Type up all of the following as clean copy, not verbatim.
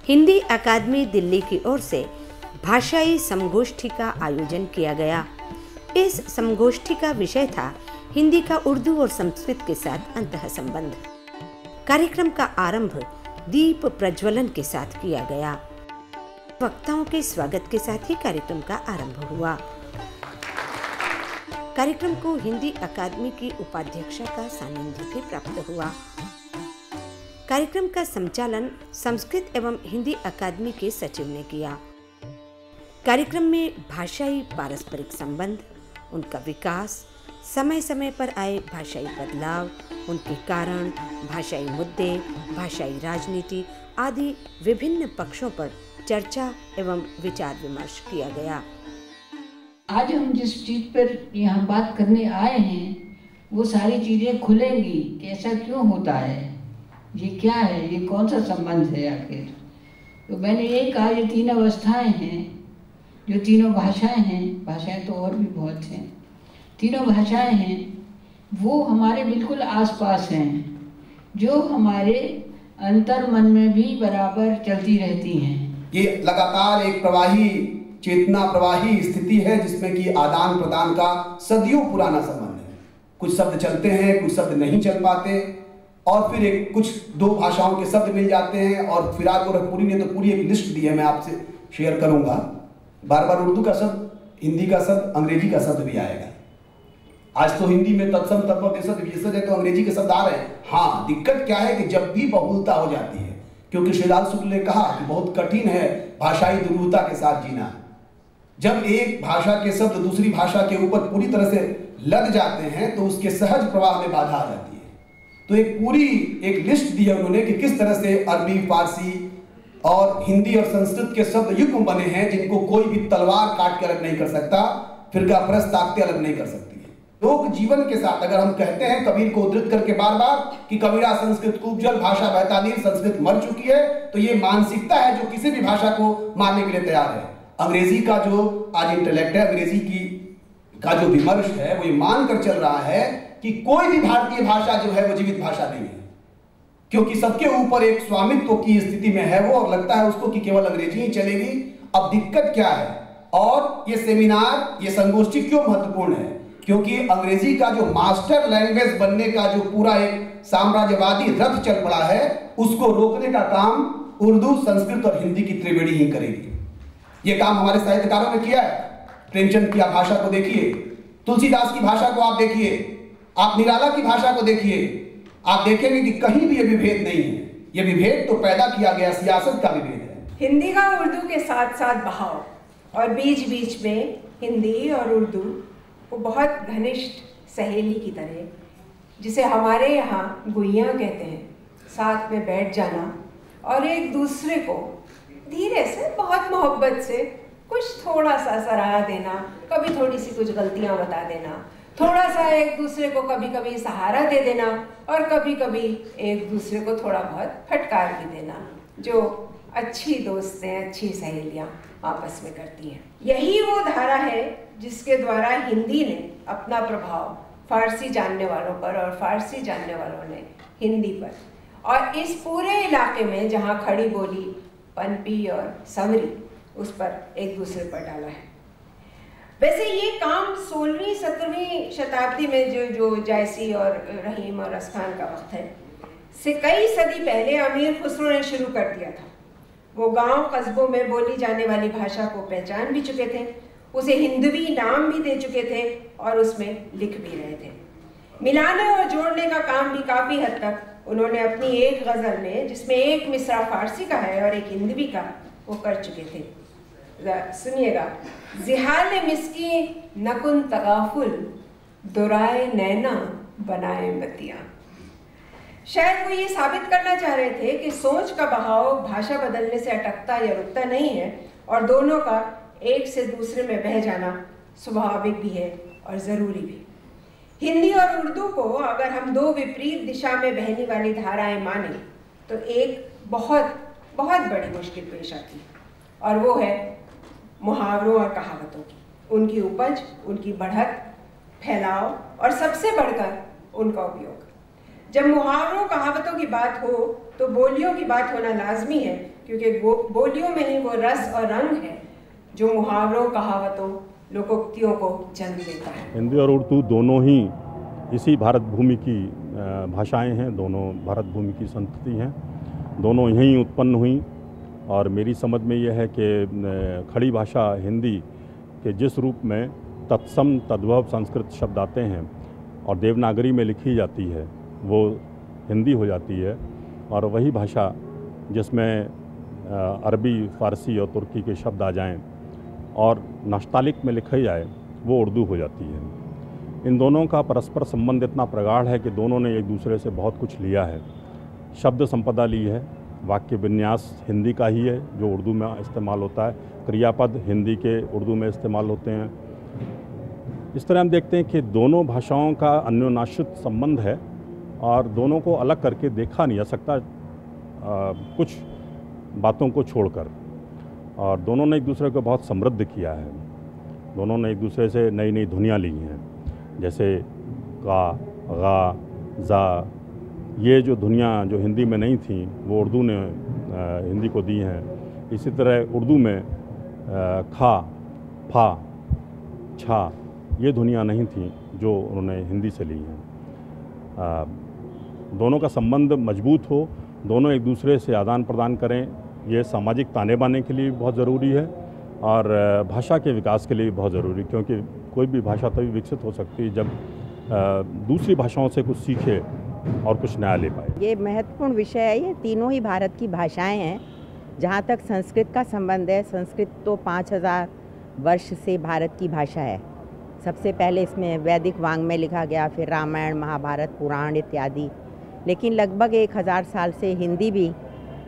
हिंदी अकादमी दिल्ली की ओर से भाषाई समगोष्ठी का आयोजन किया गया। इस समगोष्ठी का विषय था हिंदी का उर्दू और संस्कृत के साथ अंतः संबंध। कार्यक्रम का आरंभ दीप प्रज्वलन के साथ किया गया। वक्ताओं के स्वागत के साथ ही कार्यक्रम का आरंभ हुआ। कार्यक्रम को हिंदी अकादमी की उपाध्यक्षा का सानिध्य भी प्राप्त हुआ। कार्यक्रम का संचालन संस्कृत एवं हिंदी अकादमी के सचिव ने किया। कार्यक्रम में भाषाई पारस्परिक संबंध, उनका विकास, समय समय पर आए भाषाई बदलाव, उनके कारण, भाषाई मुद्दे, भाषाई राजनीति आदि विभिन्न पक्षों पर चर्चा एवं विचार विमर्श किया गया। आज हम जिस चीज पर यहाँ बात करने आए हैं वो सारी चीजें खुलेंगी कि ऐसा क्यों होता है, ये क्या है, ये कौन सा संबंध है आखिर। तो मैंने ये कहा ये तीन अवस्थाएं हैं, जो तीनों भाषाएं हैं, भाषाएं तो और भी बहुत हैं, तीनों भाषाएं हैं वो हमारे बिल्कुल आसपास हैं, जो हमारे अंतर मन में भी बराबर चलती रहती हैं। ये लगातार एक प्रवाही चेतना प्रवाही स्थिति है जिसमें कि आदान प्रदान का सदियों पुराना संबंध है। कुछ शब्द चलते हैं, कुछ शब्द नहीं चल पाते, और फिर एक कुछ दो भाषाओं के शब्द मिल जाते हैं। और फिराक और पूरी ने तो पूरी एक लिस्ट दी है, मैं आपसे शेयर करूंगा। बार बार उर्दू का शब्द, हिंदी का शब्द, अंग्रेजी का शब्द भी आएगा। आज तो हिंदी में तत्सम तत्व देशज विशेषज है तो अंग्रेजी के शब्द आ रहे हैं। हाँ, दिक्कत क्या है कि जब भी बहुलता हो जाती है, क्योंकि श्रीलाल शुक्ल ने कहा कि बहुत कठिन है भाषाई दुरूहता के साथ जीना। जब एक भाषा के शब्द दूसरी भाषा के ऊपर पूरी तरह से लग जाते हैं तो उसके सहज प्रवाह में बाधा आ जाती है। तो एक पूरी एक लिस्ट दी है उन्होंने कि किस तरह से अरबी, फारसी और हिंदी और संस्कृत के शब्द युग्म बने हैं जिनको कोई भी तलवार काट के अलग नहीं कर सकता, फिरका परस्त ताकतें अलग नहीं कर सकती है। लोक जीवन के साथ अगर हम कहते हैं कबीर को उद्धृत करके बार बार कि कबीरा संस्कृत खूब भाषा बहता नीर, संस्कृत मर चुकी है, तो ये मानसिकता है जो किसी भी भाषा को मानने के लिए तैयार है। अंग्रेजी का जो आज इंटेलेक्ट है, अंग्रेजी का जो विमर्श है वो ये मानकर चल रहा है कि कोई भी भारतीय भाषा जो है वो जीवित भाषा नहीं है, क्योंकि सबके ऊपर एक स्वामित्व की स्थिति में है वो, और लगता है उसको कि केवल अंग्रेजी ही चलेगी। अब दिक्कत क्या है, और ये सेमिनार, ये संगोष्ठी क्यों महत्वपूर्ण है, क्योंकि अंग्रेजी का जो मास्टर लैंग्वेज बनने का जो पूरा एक साम्राज्यवादी रथ चल पड़ा है, उसको रोकने का काम उर्दू, संस्कृत और हिंदी की त्रिवेणी ही करेगी। ये काम हमारे साहित्यकारों ने किया है। प्रेमचंद की भाषा को देखिए, तुलसीदास की भाषा को आप देखिए, आप निराला की भाषा को देखिए, आप देखेंगे कि कहीं भी ये विभेद नहीं है। ये विभेद तो पैदा किया गया सियासत का विभेद है। हिंदी का उर्दू के साथ साथ बहाव, और बीच बीच में हिंदी और उर्दू वो बहुत घनिष्ठ सहेली की तरह, जिसे हमारे यहाँ गुइयाँ कहते हैं, साथ में बैठ जाना और एक दूसरे को धीरे से बहुत मोहब्बत से कुछ थोड़ा सा सराहा देना, कभी थोड़ी सी कुछ गलतियाँ बता देना, थोड़ा सा एक दूसरे को कभी कभी सहारा दे देना, और कभी कभी एक दूसरे को थोड़ा बहुत फटकार भी देना, जो अच्छी दोस्तें, अच्छी सहेलियाँ आपस में करती हैं। यही वो धारा है जिसके द्वारा हिंदी ने अपना प्रभाव फारसी जानने वालों पर और फारसी जानने वालों ने हिंदी पर, और इस पूरे इलाके में जहाँ खड़ी बोली, पनपी और संवरी, उस पर एक दूसरे पर डाला है। वैसे ये काम 16वीं 17वीं शताब्दी में जो जायसी और रहीम और असखान का वक्त है, से कई सदी पहले अमीर खुसरो ने शुरू कर दिया था। वो गांव कस्बों में बोली जाने वाली भाषा को पहचान भी चुके थे, उसे हिंदवी नाम भी दे चुके थे और उसमें लिख भी रहे थे। मिलाने और जोड़ने का काम भी काफ़ी हद तक उन्होंने अपनी एक गज़ल में, जिसमें एक मिसरा फारसी का है और एक हिंदवी का, वो कर चुके थे। सुनिएगा। जिहाल मिस्की नकुन तगाफुल, दुराए नैना बनाए मतिया। शायद वो ये साबित करना चाह रहे थे कि सोच का बहाव भाषा बदलने से अटकता या रुकता नहीं है, और दोनों का एक से दूसरे में बह जाना स्वाभाविक भी है और ज़रूरी भी। हिंदी और उर्दू को अगर हम दो विपरीत दिशा में बहने वाली धाराएं माने तो एक बहुत बहुत बड़ी मुश्किल पेश आती है, और वो है मुहावरों और कहावतों की, उनकी उपज, उनकी बढ़त, फैलाव और सबसे बढ़कर उनका उपयोग। जब मुहावरों कहावतों की बात हो तो बोलियों की बात होना लाजमी है, क्योंकि बोलियों में ही वो रस और रंग है जो मुहावरों, कहावतों, लोकोक्तियों को जन्म देता है। हिंदी और उर्दू दोनों ही इसी भारत भूमि की भाषाएं हैं, दोनों भारत भूमि की संतति हैं, दोनों यहीं उत्पन्न हुई। और मेरी समझ में यह है कि खड़ी भाषा हिंदी के जिस रूप में तत्सम तद्भव संस्कृत शब्द आते हैं और देवनागरी में लिखी जाती है वो हिंदी हो जाती है, और वही भाषा जिसमें अरबी, फ़ारसी और तुर्की के शब्द आ जाएं और नस्तालिक में लिखा जाए वो उर्दू हो जाती है। इन दोनों का परस्पर संबंध इतना प्रगाढ़ है कि दोनों ने एक दूसरे से बहुत कुछ लिया है। शब्द संपदा ली है, वाक्य विन्यास हिंदी का ही है जो उर्दू में इस्तेमाल होता है, क्रियापद हिंदी के उर्दू में इस्तेमाल होते हैं। इस तरह हम देखते हैं कि दोनों भाषाओं का अन्योन्याश्रित संबंध है और दोनों को अलग करके देखा नहीं जा सकता कुछ बातों को छोड़कर। और दोनों ने एक दूसरे को बहुत समृद्ध किया है, दोनों ने एक दूसरे से नई नई धुनियाँ ली हैं, जैसे का, गा, जा, ये जो धुनियाँ जो हिंदी में नहीं थी वो उर्दू ने हिंदी को दी हैं। इसी तरह उर्दू में खा, फा, छा ये धुनियाँ नहीं थी जो उन्होंने हिंदी से ली हैं। दोनों का संबंध मजबूत हो, दोनों एक दूसरे से आदान प्रदान करें, ये सामाजिक ताने बाने के लिए बहुत ज़रूरी है और भाषा के विकास के लिए बहुत ज़रूरी, क्योंकि कोई भी भाषा तभी विकसित हो सकती है जब दूसरी भाषाओं से कुछ सीखे और कुछ नया ले पाए। ये महत्वपूर्ण विषय है। ये तीनों ही भारत की भाषाएं हैं। जहाँ तक संस्कृत का संबंध है, संस्कृत तो 5000 वर्ष से भारत की भाषा है। सबसे पहले इसमें वैदिक वाङ्मय लिखा गया, फिर रामायण, महाभारत, पुराण इत्यादि। लेकिन लगभग 1000 साल से हिंदी भी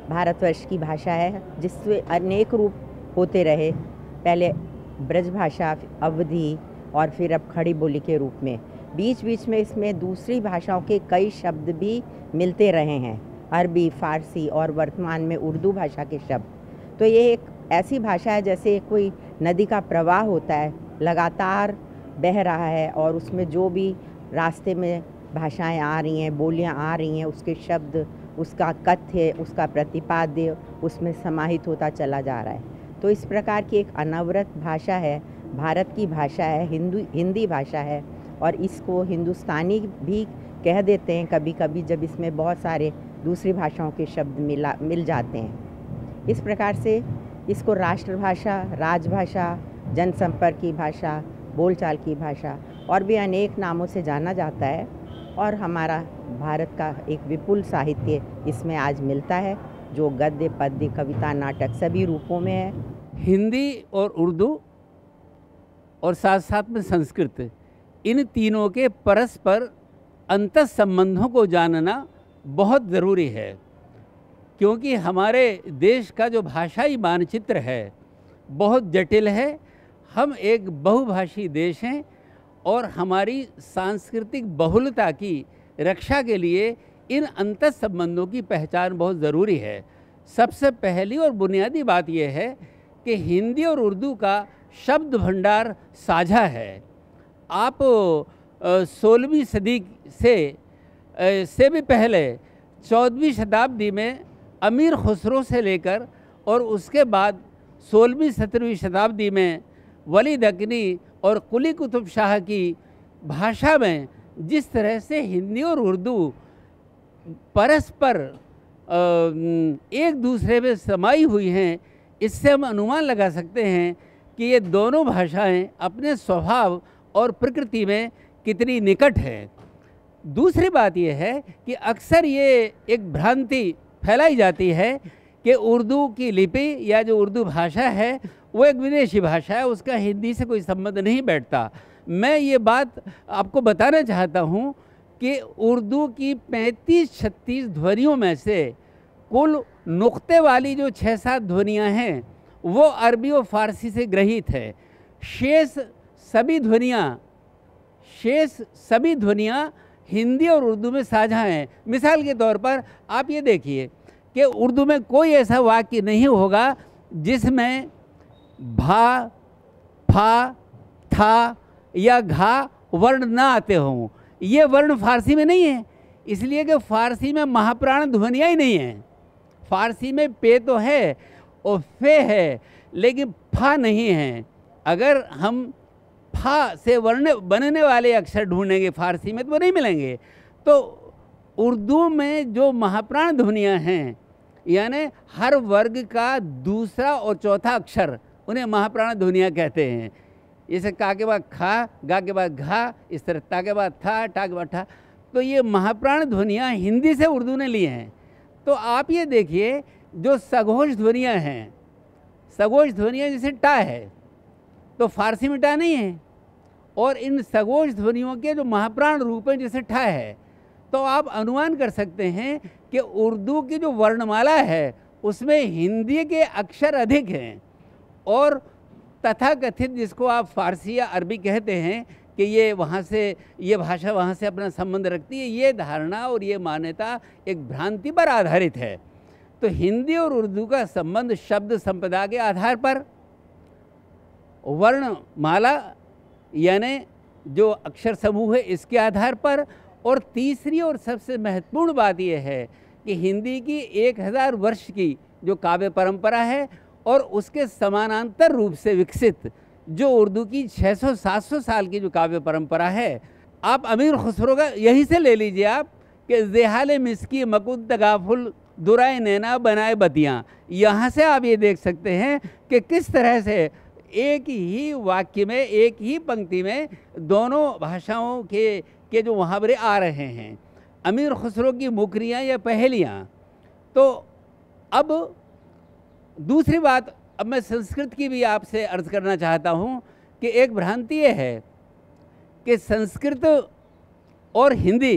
भारतवर्ष की भाषा है, जिससे अनेक रूप होते रहे। पहले ब्रज भाषा, अवधी और फिर अब खड़ी बोली के रूप में। बीच बीच में इसमें दूसरी भाषाओं के कई शब्द भी मिलते रहे हैं, अरबी, फ़ारसी और वर्तमान में उर्दू भाषा के शब्द। तो ये एक ऐसी भाषा है जैसे कोई नदी का प्रवाह होता है, लगातार बह रहा है और उसमें जो भी रास्ते में भाषाएं आ रही हैं, बोलियां आ रही हैं, उसके शब्द, उसका कथ्य, उसका प्रतिपाद्य उसमें समाहित होता चला जा रहा है। तो इस प्रकार की एक अनवरत भाषा है, भारत की भाषा है, हिंदी भाषा है। और इसको हिंदुस्तानी भी कह देते हैं कभी कभी, जब इसमें बहुत सारे दूसरी भाषाओं के शब्द मिल जाते हैं। इस प्रकार से इसको राष्ट्रभाषा, राजभाषा, जनसंपर्क की भाषा, बोलचाल की भाषा और भी अनेक नामों से जाना जाता है। और हमारा भारत का एक विपुल साहित्य इसमें आज मिलता है, जो गद्य, पद्य, कविता, नाटक सभी रूपों में है। हिंदी और उर्दू और साथ साथ में संस्कृत, इन तीनों के परस्पर अंतः संबंधों को जानना बहुत ज़रूरी है, क्योंकि हमारे देश का जो भाषाई मानचित्र है बहुत जटिल है। हम एक बहुभाषी देश हैं और हमारी सांस्कृतिक बहुलता की रक्षा के लिए इन अंतः संबंधों की पहचान बहुत ज़रूरी है। सबसे पहली और बुनियादी बात यह है कि हिंदी और उर्दू का शब्द भंडार साझा है। आप 16वीं सदी से भी पहले 14वीं शताब्दी में अमीर खुसरो से लेकर और उसके बाद 16वीं 17वीं शताब्दी में वली दक्कनी और कुली कुतुब शाह की भाषा में जिस तरह से हिंदी और उर्दू परस्पर एक दूसरे में समाई हुई हैं, इससे हम अनुमान लगा सकते हैं कि ये दोनों भाषाएं अपने स्वभाव और प्रकृति में कितनी निकट है। दूसरी बात यह है कि अक्सर ये एक भ्रांति फैलाई जाती है कि उर्दू की लिपि या जो उर्दू भाषा है वो एक विदेशी भाषा है, उसका हिंदी से कोई संबंध नहीं बैठता। मैं ये बात आपको बताना चाहता हूँ कि उर्दू की 35-36 ध्वनियों में से कुल नुक्ते वाली जो 6-7 ध्वनियाँ हैं वो अरबी और फ़ारसी से ग्रहित है। शेष सभी ध्वनियाँ हिंदी और उर्दू में साझा हैं। मिसाल के तौर पर आप ये देखिए कि उर्दू में कोई ऐसा वाक्य नहीं होगा जिसमें भा, फा, था या घा वर्ण ना आते हों। ये वर्ण फारसी में नहीं है, इसलिए कि फारसी में महाप्राण ध्वनियाँ ही नहीं हैं। फारसी में पे तो है और फे है, लेकिन फा नहीं है। अगर हम फा से वर्ण बनने वाले अक्षर ढूंढेंगे फारसी में तो वो नहीं मिलेंगे। तो उर्दू में जो महाप्राण ध्वनियाँ हैं, यानी हर वर्ग का दूसरा और चौथा अक्षर, उन्हें महाप्राण ध्वनियाँ कहते हैं। जैसे का के बाद खा, गा के बाद घा, इस तरह ता के बाद था, टा के बाद ठा। तो ये महाप्राण ध्वनियाँ हिंदी से उर्दू ने ली हैं। तो आप ये देखिए जो सघोष ध्वनियाँ हैं, सघोष ध्वनियाँ जैसे टा है तो फारसी में टा नहीं है, और इन सघोष ध्वनियों के जो महाप्राण रूप हैं जैसे ठा है, तो आप अनुमान कर सकते हैं कि उर्दू की जो वर्णमाला है उसमें हिंदी के अक्षर अधिक हैं, और तथाकथित जिसको आप फारसी या अरबी कहते हैं कि ये वहाँ से, ये भाषा वहाँ से अपना संबंध रखती है, ये धारणा और ये मान्यता एक भ्रांति पर आधारित है। तो हिंदी और उर्दू का संबंध शब्द संपदा के आधार पर, वर्णमाला यानी जो अक्षर समूह है इसके आधार पर, और तीसरी और सबसे महत्वपूर्ण बात यह है कि हिंदी की 1000 वर्ष की जो काव्य परंपरा है और उसके समानांतर रूप से विकसित जो उर्दू की 600-700 साल की जो काव्य परंपरा है। आप अमीर खुसरो का यहीं से ले लीजिए आप कि ज़ेहाल मिस्की मकुद तगाफुल दुराए नैना बनाए बतियाँ, यहाँ से आप ये देख सकते हैं कि किस तरह से एक ही वाक्य में, एक ही पंक्ति में दोनों भाषाओं के जो मुहावरे आ रहे हैं। अमीर खुसरो की मुकरियाँ या पहेलियाँ। तो अब दूसरी बात, अब मैं संस्कृत की भी आपसे अर्ज़ करना चाहता हूँ कि एक भ्रांति ये है कि संस्कृत और हिंदी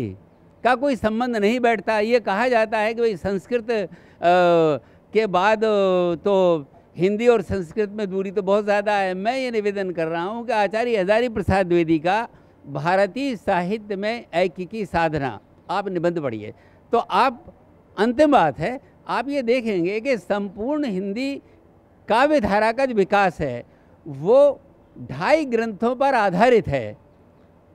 का कोई संबंध नहीं बैठता। ये कहा जाता है कि भाई संस्कृत के बाद तो हिंदी और संस्कृत में दूरी तो बहुत ज़्यादा है। मैं ये निवेदन कर रहा हूँ कि आचार्य हजारी प्रसाद द्विवेदी का भारतीय साहित्य में ऐक्य की साधना, आप निबंध पढ़िए तो आप, अंतिम बात है, आप ये देखेंगे कि संपूर्ण हिंदी काव्य धारा का जो विकास है वो 2.5 ग्रंथों पर आधारित है।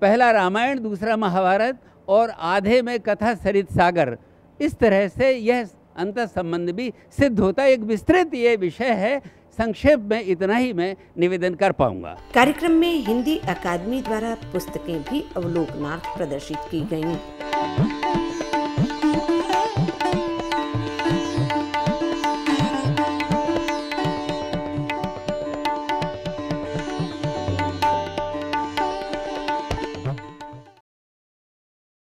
पहला रामायण, दूसरा महाभारत और आधे में कथा सरित सागर। इस तरह से यह अंतर संबंध भी सिद्ध होता है। एक विस्तृत ये विषय है, संक्षेप में इतना ही मैं निवेदन कर पाऊंगा। कार्यक्रम में हिंदी अकादमी द्वारा पुस्तकें भी अवलोकनार्थ प्रदर्शित की गईं।